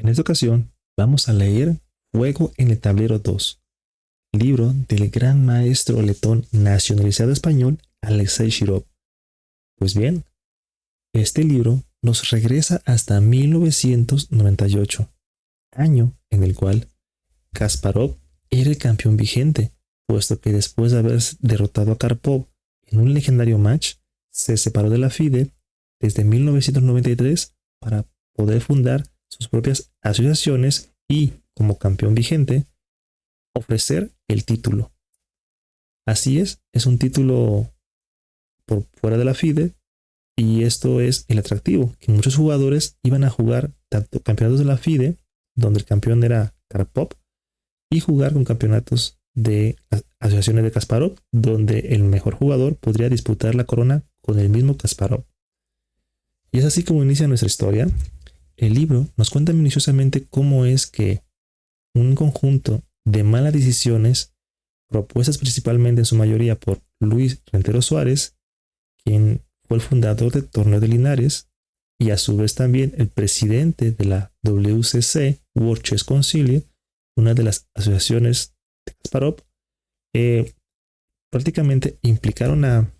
En esta ocasión vamos a leer Juego en el Tablero 2, libro del gran maestro letón nacionalizado español Alexei Shirov. Pues bien, este libro nos regresa hasta 1998, año en el cual Kasparov era el campeón vigente, puesto que después de haber derrotado a Karpov en un legendario match, se separó de la FIDE desde 1993 para poder fundar sus propias asociaciones y, como campeón vigente, ofrecer el título. Así es un título por fuera de la FIDE, y esto es el atractivo, que muchos jugadores iban a jugar tanto campeonatos de la FIDE, donde el campeón era Karpov, y jugar con campeonatos de las asociaciones de Kasparov, donde el mejor jugador podría disputar la corona con el mismo Kasparov. Y es así como inicia nuestra historia. El libro nos cuenta minuciosamente cómo es que un conjunto de malas decisiones, propuestas principalmente en su mayoría por Luis Rentero Suárez, quien fue el fundador del Torneo de Linares y a su vez también el presidente de la WCC, World Chess Council, una de las asociaciones de Kasparov, prácticamente implicaron a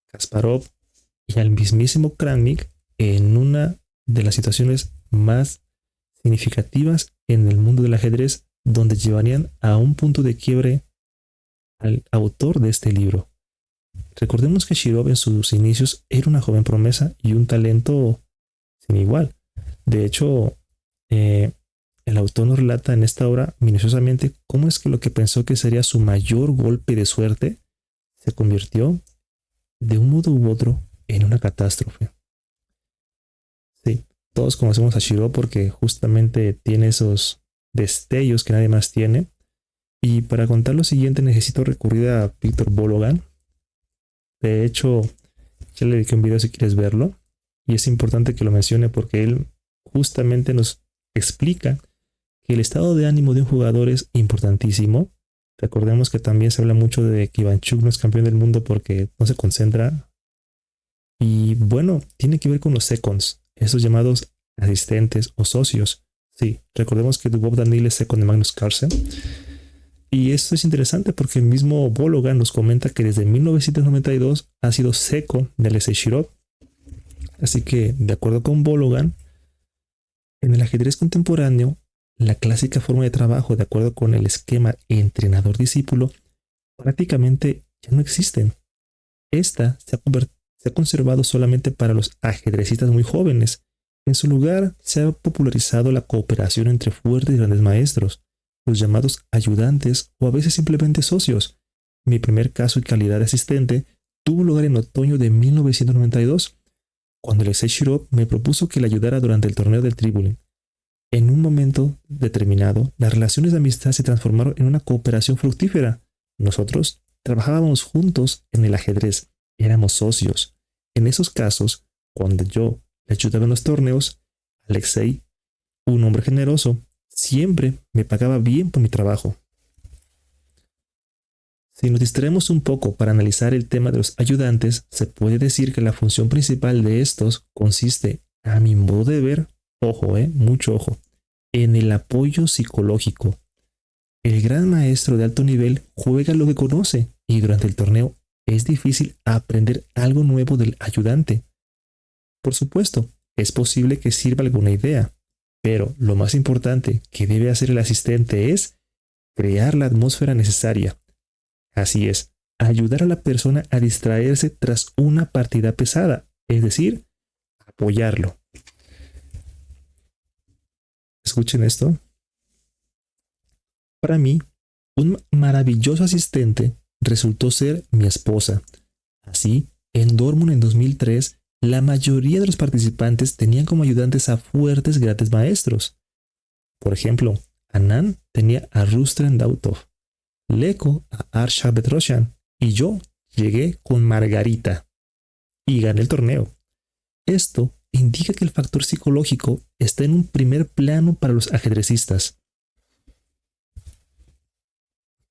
Kasparov y al mismísimo Kramnik en una de las situaciones más significativas en el mundo del ajedrez, donde llevarían a un punto de quiebre al autor de este libro. Recordemos que Shirov en sus inicios era una joven promesa y un talento sin igual. De hecho, el autor nos relata en esta obra minuciosamente cómo es que lo que pensó que sería su mayor golpe de suerte se convirtió de un modo u otro en una catástrofe. Sí, todos conocemos a Shirov porque justamente tiene esos destellos que nadie más tiene. Y para contar lo siguiente necesito recurrir a Victor Bologan. De hecho, ya le dediqué un video si quieres verlo. Y es importante que lo mencione porque él justamente nos explica que el estado de ánimo de un jugador es importantísimo. Recordemos que también se habla mucho de que Ivanchuk no es campeón del mundo porque no se concentra. Y bueno, tiene que ver con los seconds, esos llamados asistentes o socios. Sí, recordemos que Dubov Danil es second de Magnus Carlsen. Y esto es interesante porque el mismo Bologan nos comenta que desde 1992 ha sido seco del Alexei Shirov. Así que, de acuerdo con Bologan, en el ajedrez contemporáneo, la clásica forma de trabajo de acuerdo con el esquema entrenador-discípulo prácticamente ya no existen. Esta se ha conservado solamente para los ajedrecistas muy jóvenes. En su lugar, se ha popularizado la cooperación entre fuertes y grandes maestros, los llamados ayudantes o a veces simplemente socios. Mi primer caso y calidad de asistente tuvo lugar en otoño de 1992, cuando Alexei Shirov me propuso que le ayudara durante el torneo del Tribulin. En un momento determinado, las relaciones de amistad se transformaron en una cooperación fructífera. Nosotros trabajábamos juntos en el ajedrez, éramos socios. En esos casos, cuando yo le ayudaba en los torneos, Alexei, un hombre generoso, siempre me pagaba bien por mi trabajo. Si nos distraemos un poco para analizar el tema de los ayudantes, se puede decir que la función principal de estos consiste, a mi modo de ver, ojo, mucho ojo, en el apoyo psicológico. El gran maestro de alto nivel juega lo que conoce y durante el torneo es difícil aprender algo nuevo del ayudante. Por supuesto, es posible que sirva alguna idea, pero lo más importante que debe hacer el asistente es crear la atmósfera necesaria. Así es, ayudar a la persona a distraerse tras una partida pesada, es decir, apoyarlo. Escuchen esto. Para mí, un maravilloso asistente resultó ser mi esposa. Así, en Dortmund en 2003, la mayoría de los participantes tenían como ayudantes a fuertes grandes maestros. Por ejemplo, Anand tenía a Rustem Dautov, Leko a Arshad Petrosyan y yo llegué con Margarita y gané el torneo. Esto indica que el factor psicológico está en un primer plano para los ajedrecistas.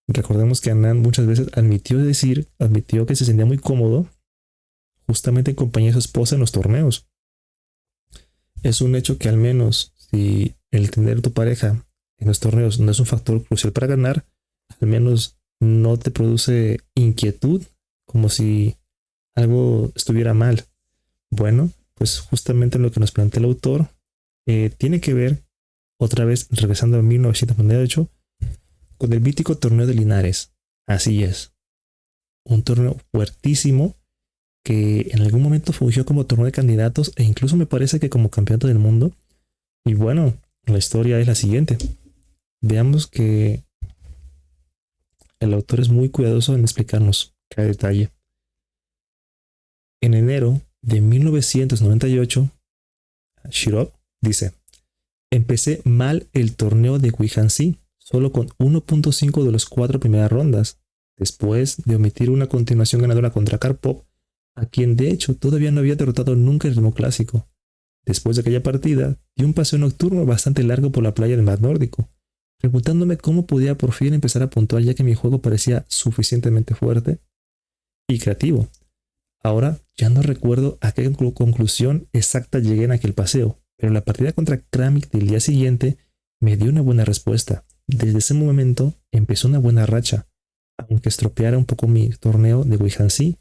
Recordemos que Anand muchas veces admitió que se sentía muy cómodo justamente en compañía de su esposa en los torneos. Es un hecho que al menos si el tener tu pareja en los torneos no es un factor crucial para ganar, al menos no te produce inquietud como si algo estuviera mal. Bueno, pues justamente lo que nos plantea el autor tiene que ver, otra vez regresando a 1998, con el mítico torneo de Linares. Así es, un torneo fuertísimo que en algún momento fungió como torneo de candidatos e incluso me parece que como campeonato del mundo. Y bueno, la historia es la siguiente. Veamos que el autor es muy cuidadoso en explicarnos cada detalle. En enero de 1998, Shirov dice: empecé mal el torneo de Wihansi, solo con 1.5 de los 4 primeras rondas, después de omitir una continuación ganadora contra Karpov, a quien de hecho todavía no había derrotado nunca en el ritmo clásico. Después de aquella partida, di un paseo nocturno bastante largo por la playa del mar nórdico, preguntándome cómo podía por fin empezar a puntuar ya que mi juego parecía suficientemente fuerte y creativo. Ahora ya no recuerdo a qué conclusión exacta llegué en aquel paseo, pero la partida contra Kramnik del día siguiente me dio una buena respuesta. Desde ese momento empezó una buena racha, aunque estropeara un poco mi torneo de Wihansi.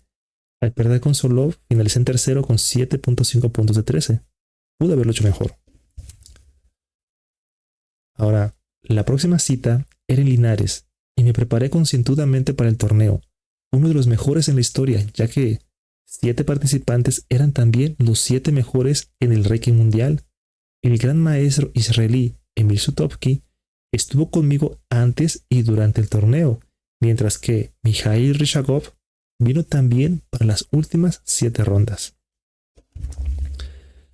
Al perder con Solov, finalicé en tercero con 7.5 puntos de 13. Pude haberlo hecho mejor. Ahora, la próxima cita era en Linares y me preparé concienzudamente para el torneo, uno de los mejores en la historia, ya que 7 participantes eran también los 7 mejores en el ranking mundial. El gran maestro israelí Emil Sutovsky estuvo conmigo antes y durante el torneo, mientras que Mikhail Rishagov vino también para las últimas 7 rondas.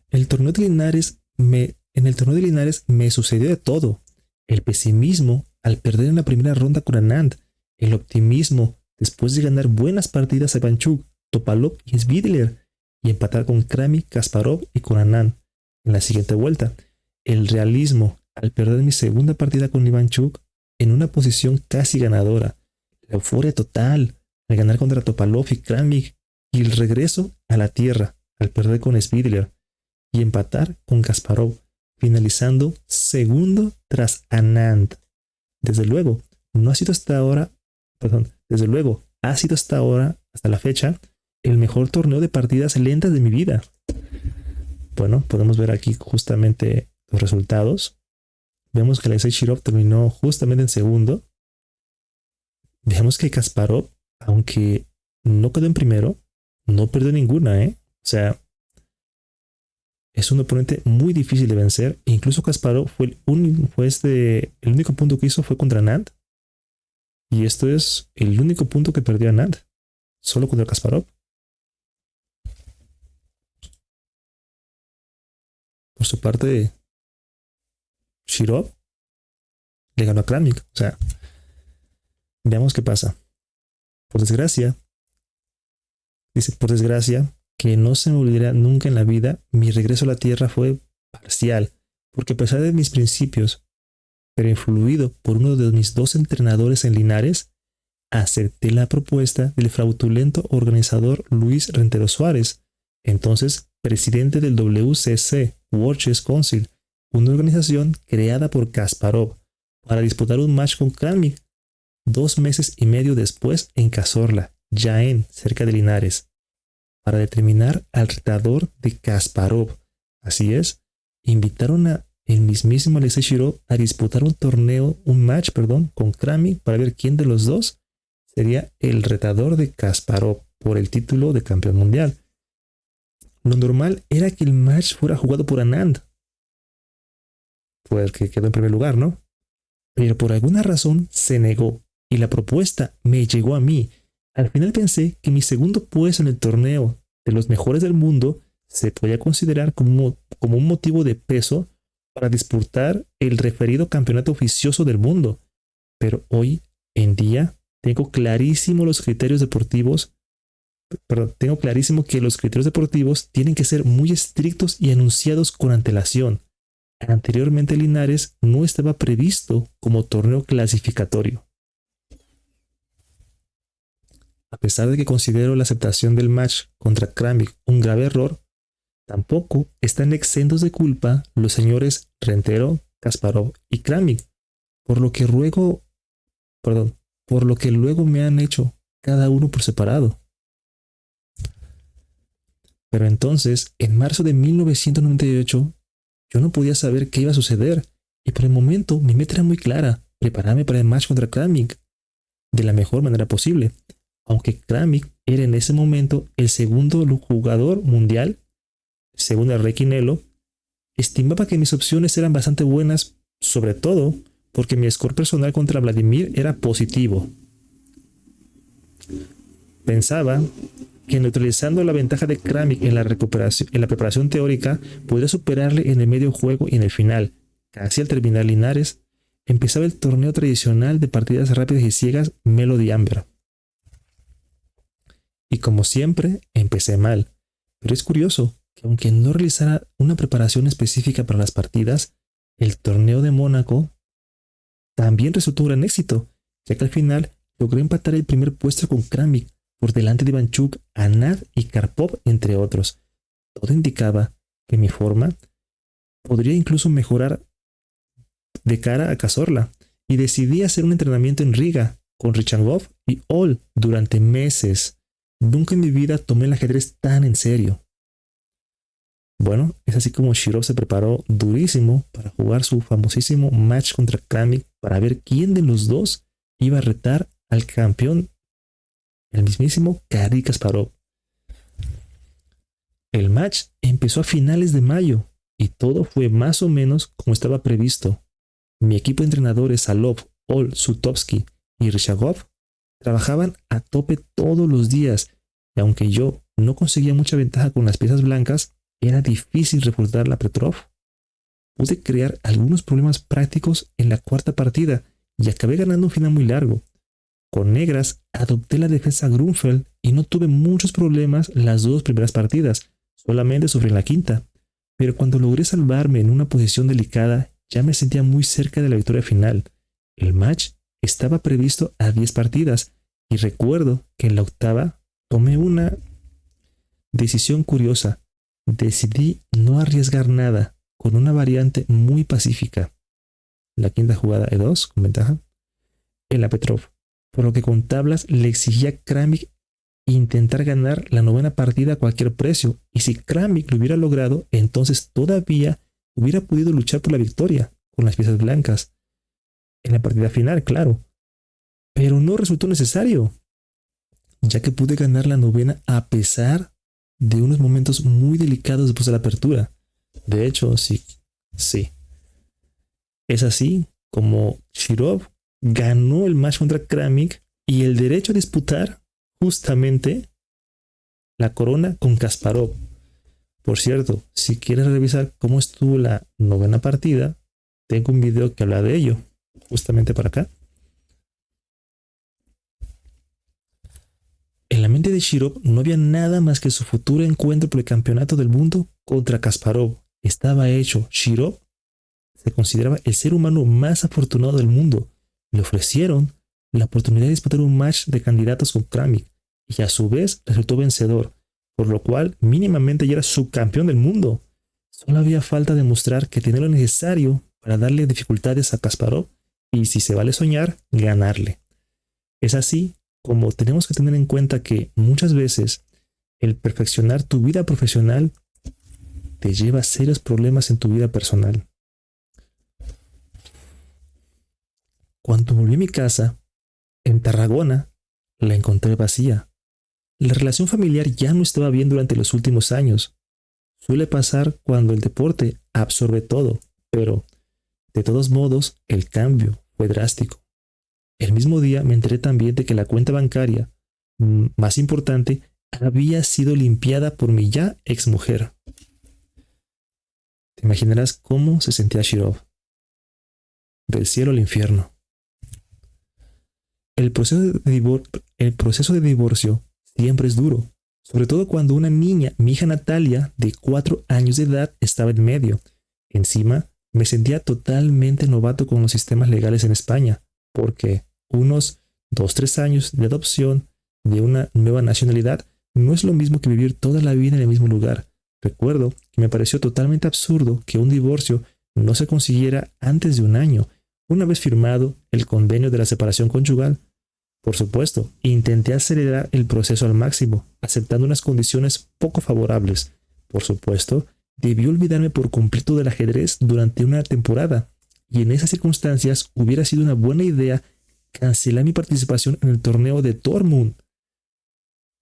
En el torneo de Linares me sucedió de todo. El pesimismo al perder en la primera ronda con Anand, el optimismo después de ganar buenas partidas a Ivanchuk, Topalov y Svidler y empatar con Kramnik, Kasparov y con Anand en la siguiente vuelta, el realismo al perder mi segunda partida con Ivanchuk en una posición casi ganadora, la euforia total al ganar contra Topalov y Kramnik y el regreso a la tierra al perder con Svidler y empatar con Kasparov, finalizando segundo tras Anand. Desde luego, ha sido hasta ahora, hasta la fecha, el mejor torneo de partidas lentas de mi vida. Bueno, podemos ver aquí justamente los resultados. Vemos que Alexei Shirov terminó justamente en segundo. Vemos que Kasparov, aunque no quedó en primero, no perdió ninguna, O sea, es un oponente muy difícil de vencer. Incluso Kasparov el único punto que hizo fue contra Anand. Y esto es el único punto que perdió Anand. Solo contra Kasparov. Por su parte, Shirov le ganó a Kramnik. O sea, veamos qué pasa. Por desgracia, que no se me olvidará nunca en la vida, mi regreso a la Tierra fue parcial, porque a pesar de mis principios, pero influido por uno de mis 2 entrenadores en Linares, acepté la propuesta del fraudulento organizador Luis Rentero Suárez, entonces presidente del WCC, World Chess Council, una organización creada por Kasparov para disputar un match con Kramnik 2 meses y medio después en Cazorla, Jaén, cerca de Linares, para determinar al retador de Kasparov. Así es, invitaron a el mismísimo Alexei Shirov a disputar un match con Kramnik para ver quién de los dos sería el retador de Kasparov por el título de campeón mundial. Lo normal era que el match fuera jugado por Anand, porque quedó en primer lugar, ¿no? Pero por alguna razón se negó y la propuesta me llegó a mí. Al final pensé que mi segundo puesto en el torneo de los mejores del mundo se podía considerar como un motivo de peso para disputar el referido campeonato oficioso del mundo. Pero hoy en día tengo clarísimo que los criterios deportivos tienen que ser muy estrictos y anunciados con antelación. Anteriormente Linares no estaba previsto como torneo clasificatorio. A pesar de que considero la aceptación del match contra Kramnik un grave error, Tampoco están exentos de culpa los señores Rentero, Kasparov y Kramnik, por lo que ruego, perdón, por lo que luego me han hecho cada uno por separado. Pero entonces, en marzo de 1998, yo no podía saber qué iba a suceder, y por el momento mi meta era muy clara: prepararme para el match contra Kramnik de la mejor manera posible. Aunque Kramnik era en ese momento el segundo jugador mundial, según el Rey Quinelo, estimaba que mis opciones eran bastante buenas, sobre todo porque mi score personal contra Vladimir era positivo. Pensaba que neutralizando la ventaja de Kramnik en la preparación teórica, podría superarle en el medio juego y en el final. Casi al terminar Linares, empezaba el torneo tradicional de partidas rápidas y ciegas Melody Amber. Y como siempre, empecé mal. Pero es curioso que aunque no realizara una preparación específica para las partidas, el torneo de Mónaco también resultó un gran éxito, ya que al final logré empatar el primer puesto con Kramnik por delante de Ivanchuk, Anad y Karpov, entre otros. Todo indicaba que mi forma podría incluso mejorar de cara a Cazorla, y decidí hacer un entrenamiento en Riga con Richangov y All durante meses. Nunca en mi vida tomé el ajedrez tan en serio. Bueno, es así como Shirov se preparó durísimo para jugar su famosísimo match contra Kramnik, para ver quién de los dos iba a retar al campeón, el mismísimo Garry Kasparov. El match empezó a finales de mayo y todo fue más o menos como estaba previsto. Mi equipo de entrenadores Alov, All, Sutovsky y Rishagov trabajaban a tope todos los días, y aunque yo no conseguía mucha ventaja con las piezas blancas, era difícil refutar la Petrov. Pude crear algunos problemas prácticos en la cuarta partida y acabé ganando un final muy largo. Con negras adopté la defensa Grunfeld y no tuve muchos problemas las dos primeras partidas, solamente sufrí en la quinta. Pero cuando logré salvarme en una posición delicada, ya me sentía muy cerca de la victoria final. El match estaba previsto a 10 partidas y recuerdo que en la octava tomé una decisión curiosa. Decidí no arriesgar nada, con una variante muy pacífica. La quinta jugada E2 con ventaja en la Petrov, por lo que con tablas le exigía a Kramnik intentar ganar la novena partida a cualquier precio, y si Kramnik lo hubiera logrado, entonces todavía hubiera podido luchar por la victoria con las piezas blancas en la partida final, claro. Pero no resultó necesario, ya que pude ganar la novena a pesar de unos momentos muy delicados después de la apertura. De hecho, sí. Es así como Shirov ganó el match contra Kramnik y el derecho a disputar justamente la corona con Kasparov. Por cierto, si quieres revisar cómo estuvo la novena partida, tengo un video que habla de ello, justamente para acá. En la mente de Shirov no había nada más que su futuro encuentro por el campeonato del mundo contra Kasparov. Estaba hecho. Shirov se consideraba el ser humano más afortunado del mundo. Le ofrecieron la oportunidad de disputar un match de candidatos con Kramnik y a su vez resultó vencedor, por lo cual mínimamente ya era subcampeón del mundo. Solo había falta demostrar que tenía lo necesario para darle dificultades a Kasparov y, si se vale soñar, ganarle. Es así como tenemos que tener en cuenta que muchas veces el perfeccionar tu vida profesional te lleva a serios problemas en tu vida personal. Cuando volví a mi casa, en Tarragona, la encontré vacía. La relación familiar ya no estaba bien durante los últimos años. Suele pasar cuando el deporte absorbe todo, pero de todos modos el cambio fue drástico. El mismo día me enteré también de que la cuenta bancaria más importante había sido limpiada por mi ya exmujer. Te imaginarás cómo se sentía Shirov. Del cielo al infierno. El proceso de divorcio siempre es duro, sobre todo cuando una niña, mi hija Natalia, de 4 años de edad, estaba en medio. Encima, me sentía totalmente novato con los sistemas legales en España, porque unos 2-3 años de adopción de una nueva nacionalidad no es lo mismo que vivir toda la vida en el mismo lugar. Recuerdo que me pareció totalmente absurdo que un divorcio no se consiguiera antes de un año, una vez firmado el convenio de la separación conyugal. Por supuesto, intenté acelerar el proceso al máximo, aceptando unas condiciones poco favorables. Por supuesto, debí olvidarme por completo del ajedrez durante una temporada, y en esas circunstancias hubiera sido una buena idea cancelar mi participación en el torneo de Dortmund.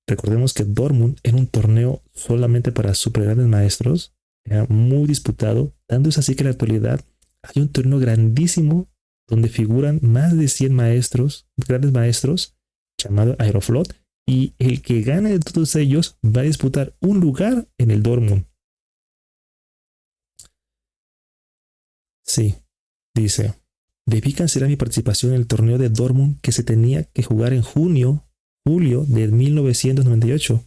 Recordemos que Dortmund era un torneo solamente para super grandes maestros, era muy disputado, tanto es así que en la actualidad hay un torneo grandísimo donde figuran más de 100 maestros, grandes maestros, llamado Aeroflot, y el que gane de todos ellos va a disputar un lugar en el Dortmund. Sí, dice, debí cancelar mi participación en el torneo de Dortmund que se tenía que jugar en julio de 1998,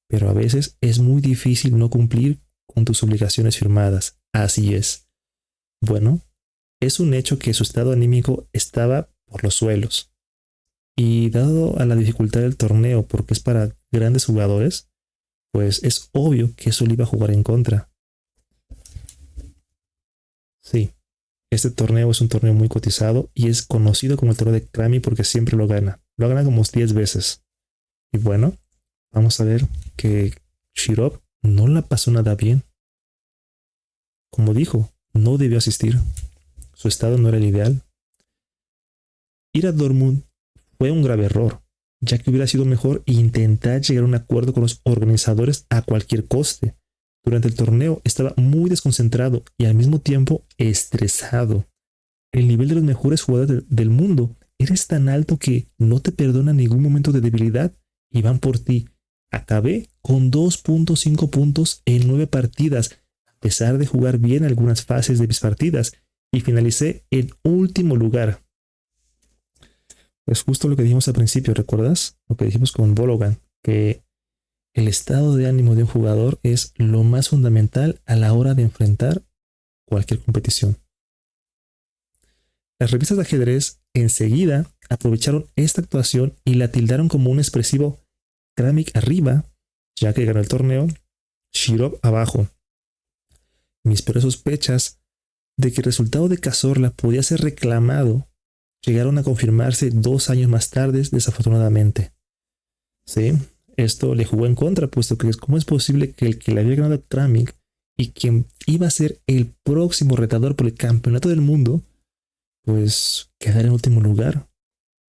pero a veces es muy difícil no cumplir con tus obligaciones firmadas. Así es. Bueno, es un hecho que su estado anímico estaba por los suelos. Y dado a la dificultad del torneo, porque es para grandes jugadores, pues es obvio que eso le iba a jugar en contra. Sí, este torneo es un torneo muy cotizado y es conocido como el torneo de Grammy porque siempre lo gana. Lo gana como 10 veces. Y bueno, vamos a ver que Shirov no la pasó nada bien. Como dijo, no debió asistir. Su estado no era el ideal. Ir a Dortmund fue un grave error, ya que hubiera sido mejor intentar llegar a un acuerdo con los organizadores a cualquier coste. Durante el torneo estaba muy desconcentrado y al mismo tiempo estresado. El nivel de los mejores jugadores del mundo eres tan alto que no te perdona ningún momento de debilidad y van por ti. Acabé con 2.5 puntos en 9 partidas, a pesar de jugar bien algunas fases de mis partidas, y finalicé en último lugar. Es justo lo que dijimos al principio, ¿recuerdas? Lo que dijimos con Bologan, que el estado de ánimo de un jugador es lo más fundamental a la hora de enfrentar cualquier competición. Las revistas de ajedrez enseguida aprovecharon esta actuación y la tildaron como un expresivo Kramnik arriba, ya que ganó el torneo, Shirov abajo. Mis peores sospechas de que el resultado de Cazorla podía ser reclamado llegaron a confirmarse 2 años más tarde, desafortunadamente. Sí, esto le jugó en contra, puesto que ¿cómo es posible que el que le había ganado a Kramnik y quien iba a ser el próximo retador por el campeonato del mundo, pues quedara en último lugar?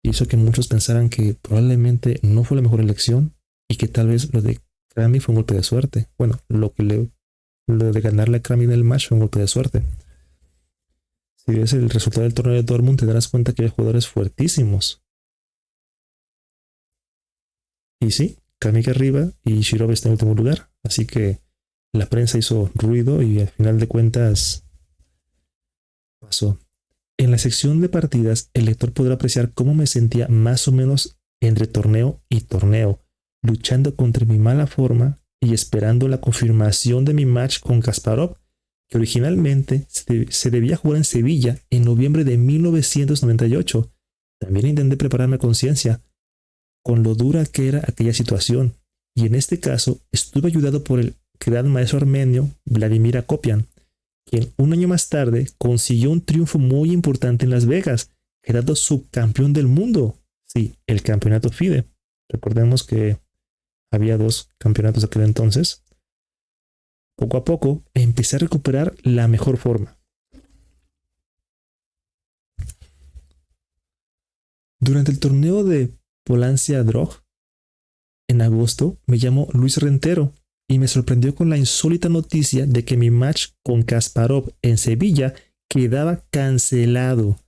Hizo que muchos pensaran que probablemente no fue la mejor elección y que tal vez lo de Kramnik fue un golpe de suerte. Bueno, lo de ganarle a Kramnik en el match fue un golpe de suerte. Si ves el resultado del torneo de Dortmund, te darás cuenta que hay jugadores fuertísimos. Y sí, Kramnik arriba y Shirov está en último lugar. Así que la prensa hizo ruido y al final de cuentas pasó. En la sección de partidas, el lector podrá apreciar cómo me sentía más o menos entre torneo y torneo, luchando contra mi mala forma y esperando la confirmación de mi match con Kasparov, que originalmente se debía jugar en Sevilla en noviembre de 1998. También intenté prepararme a conciencia con lo dura que era aquella situación, y en este caso estuve ayudado por el gran maestro armenio Vladimir Akopian, quien un año más tarde consiguió un triunfo muy importante en Las Vegas, quedando subcampeón del mundo. Sí, el campeonato FIDE. Recordemos que había 2 campeonatos de aquel entonces. Poco a poco empecé a recuperar la mejor forma. Durante el torneo de Polancia Drog, en agosto, me llamó Luis Rentero y me sorprendió con la insólita noticia de que mi match con Kasparov en Sevilla quedaba cancelado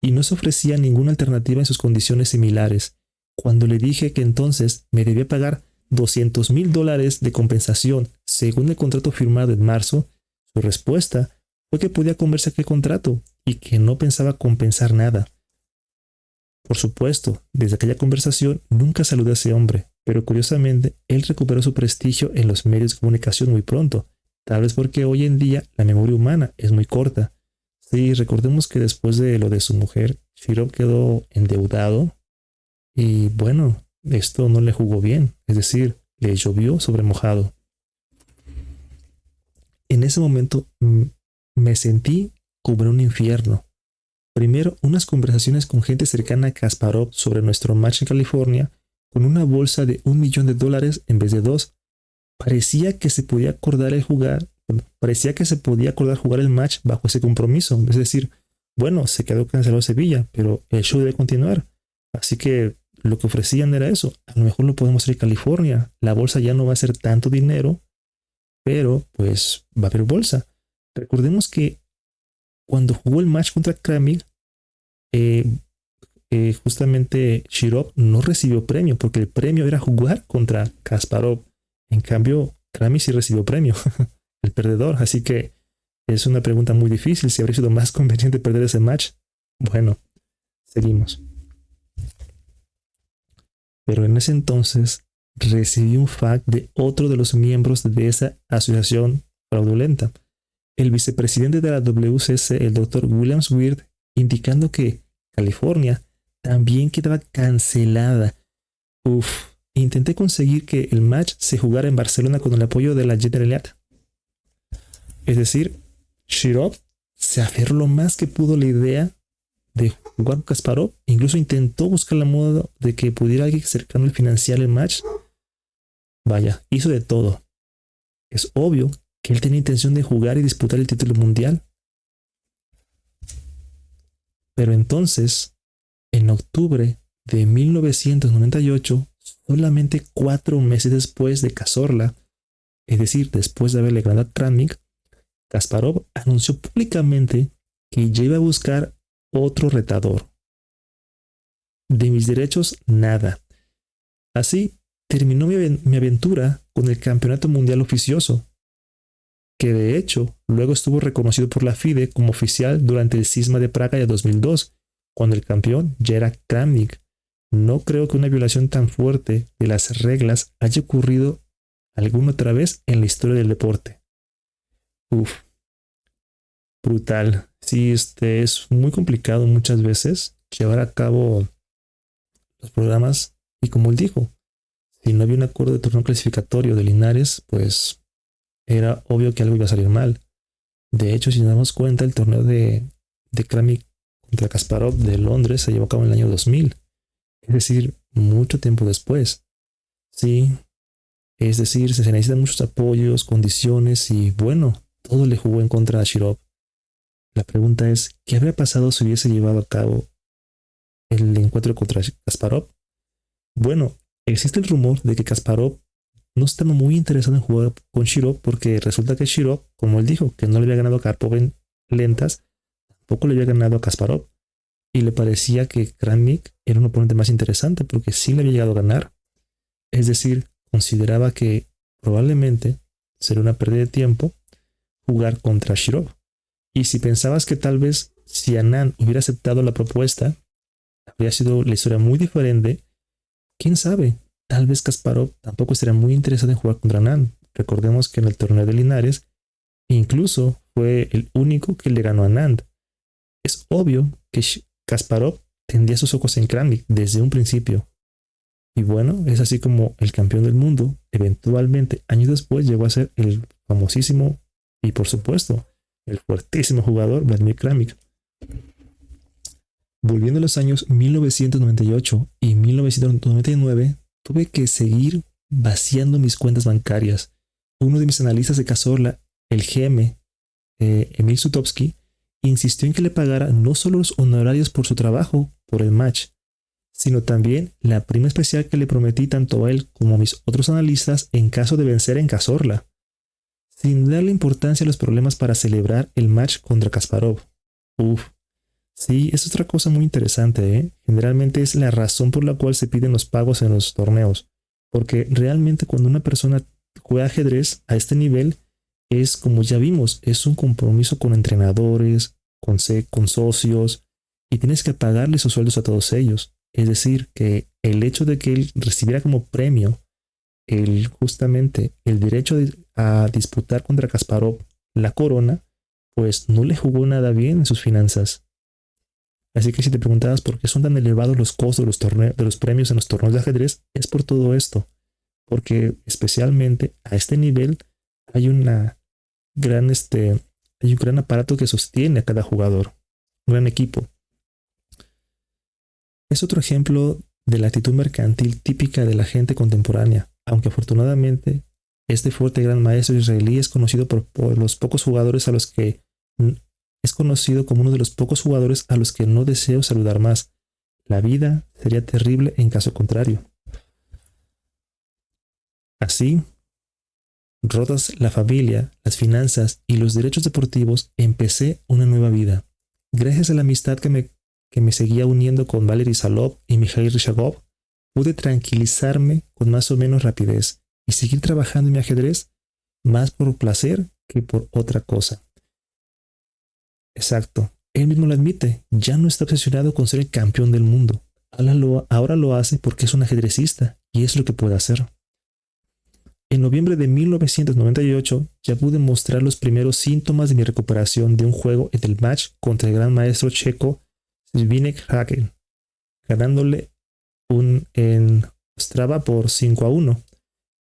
y no se ofrecía ninguna alternativa en sus condiciones similares. Cuando le dije que entonces me debía pagar $200,000 de compensación según el contrato firmado en marzo, su respuesta fue que podía comerse aquel contrato y que no pensaba compensar nada. Por supuesto, desde aquella conversación nunca saludé a ese hombre, pero curiosamente él recuperó su prestigio en los medios de comunicación muy pronto, tal vez porque hoy en día la memoria humana es muy corta. Sí, recordemos que después de lo de su mujer, Shirov quedó endeudado y bueno, esto no le jugó bien, es decir, le llovió sobre mojado. en ese momento me sentí como en un infierno. Primero, unas conversaciones con gente cercana a Kasparov sobre nuestro match en California, con una bolsa de $1 millón en vez de dos. Parecía que se podía acordar parecía que se podía acordar jugar el match bajo ese compromiso. Es decir, bueno, se quedó cancelado Sevilla, pero el show debe continuar. Así que lo que ofrecían era eso. A lo mejor lo podemos hacer en California. La bolsa ya no va a ser tanto dinero, pero pues va a haber bolsa. Recordemos que cuando jugó el match contra Kramnik, eh, justamente Shirov no recibió premio, porque el premio era jugar contra Kasparov. En cambio, Kramnik sí recibió premio, el perdedor. Así que es una pregunta muy difícil. Si habría sido más conveniente perder ese match. Bueno, seguimos. Pero en ese entonces recibí un fax de otro de los miembros de esa asociación fraudulenta, el vicepresidente de la WCC, el Dr. Williams Weird, indicando que California también quedaba cancelada. Intenté conseguir que el match se jugara en Barcelona con el apoyo de la Generalitat. Es decir, Shirov se aferró lo más que pudo a la idea de jugar con Kasparov. Incluso intentó buscar la moda de que pudiera alguien cercano al financiar el match. Vaya, hizo de todo. Es obvio que él tenía intención de jugar y disputar el título mundial. Pero entonces, en octubre de 1998, solamente 4 meses después de Cazorla, es decir, después de haberle ganado a Kramnik, Kasparov anunció públicamente que ya iba a buscar otro retador. De mis derechos, nada. Así terminó mi aventura con el Campeonato Mundial Oficioso, que de hecho luego estuvo reconocido por la FIDE como oficial durante el cisma de Praga de 2002, cuando el campeón ya era Kramnik. No creo que una violación tan fuerte de las reglas haya ocurrido alguna otra vez en la historia del deporte. Brutal. Sí, es muy complicado muchas veces llevar a cabo los programas, y como él dijo, si no había un acuerdo de torneo clasificatorio de Linares, pues era obvio que algo iba a salir mal. De hecho, si nos damos cuenta, el torneo de Kramnik contra Kasparov de Londres se llevó a cabo en el año 2000, es decir, mucho tiempo después. Sí, es decir, se necesitan muchos apoyos, condiciones y bueno, todo le jugó en contra a Shirov. La pregunta es, ¿qué habría pasado si hubiese llevado a cabo el encuentro contra Kasparov? Bueno, existe el rumor de que Kasparov no estaba muy interesado en jugar con Shirov porque resulta que Shirov, como él dijo, que no le había ganado a Karpov en lentas, tampoco le había ganado a Kasparov. Y le parecía que Kramnik era un oponente más interesante porque sí le había llegado a ganar. Es decir, consideraba que probablemente sería una pérdida de tiempo jugar contra Shirov. Y si pensabas que tal vez si Anand hubiera aceptado la propuesta, habría sido la historia muy diferente, quién sabe, tal vez Kasparov tampoco estaría muy interesado en jugar contra Anand. Recordemos que en el torneo de Linares incluso fue el único que le ganó a Anand. Es obvio que Kasparov tendría sus ojos en Kramnik desde un principio. Y bueno, es así como el campeón del mundo eventualmente años después llegó a ser el famosísimo y por supuesto el fuertísimo jugador Vladimir Kramnik. Volviendo a los años 1998 y 1999, tuve que seguir vaciando mis cuentas bancarias. Uno de mis analistas de Cazorla, el GM, Emil Sutovsky, insistió en que le pagara no solo los honorarios por su trabajo, por el match, sino también la prima especial que le prometí tanto a él como a mis otros analistas en caso de vencer en Cazorla, sin darle importancia a los problemas para celebrar el match contra Kasparov. Sí, es otra cosa muy interesante, ¿eh? Generalmente es la razón por la cual se piden los pagos en los torneos, porque realmente cuando una persona juega ajedrez a este nivel, es como ya vimos, es un compromiso con entrenadores, con socios, y tienes que pagarles sus sueldos a todos ellos. Es decir, que el hecho de que él recibiera como premio justamente el derecho a disputar contra Kasparov la corona, pues no le jugó nada bien en sus finanzas. Así que si te preguntabas por qué son tan elevados los costos de los premios en los torneos de ajedrez, es por todo esto. Porque especialmente a este nivel hay una hay un gran aparato que sostiene a cada jugador, un gran equipo. Es otro ejemplo de la actitud mercantil típica de la gente contemporánea, aunque afortunadamente este fuerte gran maestro israelí es conocido por los pocos jugadores a los que es conocido como uno de los pocos jugadores a los que no deseo saludar más. La vida sería terrible en caso contrario. Así, rotas la familia, las finanzas y los derechos deportivos, empecé una nueva vida. Gracias a la amistad que me seguía uniendo con Valery Salov y Mikhail Rishagov, pude tranquilizarme con más o menos rapidez y seguir trabajando en mi ajedrez más por placer que por otra cosa. Exacto, él mismo lo admite, ya no está obsesionado con ser el campeón del mundo. Ahora lo hace porque es un ajedrecista y es lo que puede hacer. En noviembre de 1998 ya pude mostrar los primeros síntomas de mi recuperación de un juego en el match contra el gran maestro checo Zbigniew Hagen, ganándole en Ostrava por 5-1.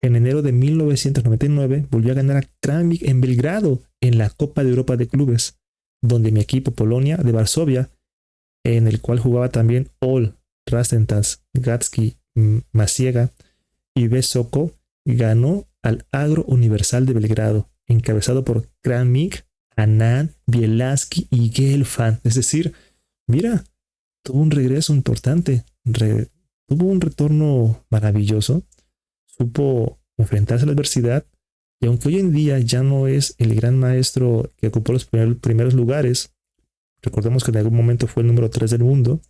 En enero de 1999 volvió a ganar a Kramnik en Belgrado en la Copa de Europa de Clubes, donde mi equipo Polonia de Varsovia, en el cual jugaba también Ol, Rastentas, Gatsky, Masiega y Besoko, ganó al Agro Universal de Belgrado, encabezado por Kramnik, Anand, Bielaski y Gelfand. Es decir, mira, tuvo un regreso importante, tuvo un retorno maravilloso, supo enfrentarse a la adversidad, y aunque hoy en día ya no es el gran maestro que ocupó los primeros lugares, recordemos que en algún momento fue el número 3 del mundo,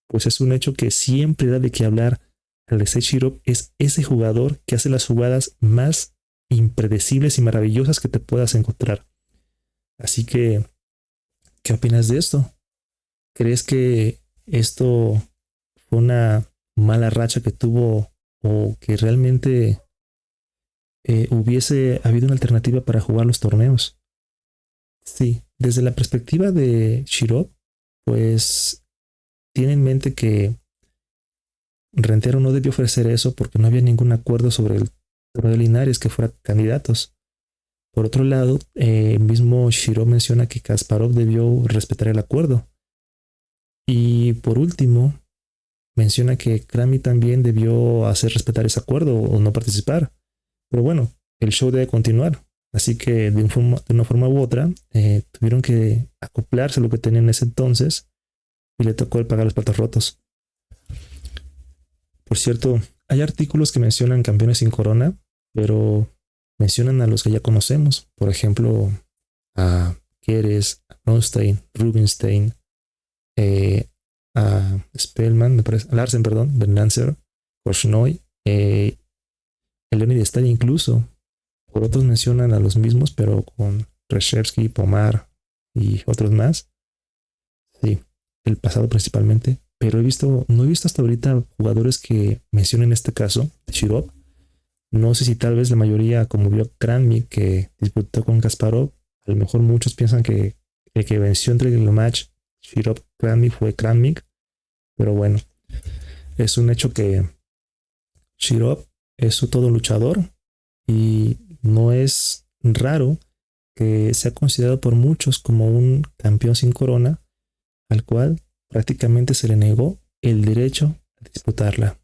pues es un hecho que siempre da de qué hablar. Alexei Shirov es ese jugador que hace las jugadas más impredecibles y maravillosas que te puedas encontrar. Así que, ¿qué opinas de esto? ¿Crees que esto fue una mala racha que tuvo o que realmente hubiese habido una alternativa para jugar los torneos? Sí, desde la perspectiva de Shirov, pues tiene en mente que Rentero no debió ofrecer eso porque no había ningún acuerdo sobre el torneo de Linares que fuera candidatos. Por otro lado, mismo Shirov menciona que Kasparov debió respetar el acuerdo. Y por último, menciona que Kramnik también debió hacer respetar ese acuerdo o no participar. Pero bueno, el show debe continuar. Así que de una forma u otra, tuvieron que acoplarse a lo que tenían en ese entonces y le tocó el pagar los platos rotos. Por cierto, hay artículos que mencionan campeones sin corona, pero mencionan a los que ya conocemos. Por ejemplo, a Keres, a Bronstein, Rubinstein, a Spellman, me parece, a Larsen, perdón, Bernancer, Korchnoi, Leonid Stein incluso. Por otros mencionan a los mismos, pero con Reshevsky, Pomar y otros más. Sí, el pasado principalmente. Pero no he visto hasta ahorita jugadores que mencionen este caso de Shirov. No sé si tal vez la mayoría, como vio Kramnik, que disputó con Kasparov, a lo mejor muchos piensan que el que venció entre el match Shirov-Kramnik fue Kramnik. Pero bueno, es un hecho que Shirov es todo luchador y no es raro que sea considerado por muchos como un campeón sin corona, al cual prácticamente se le negó el derecho a disputarla.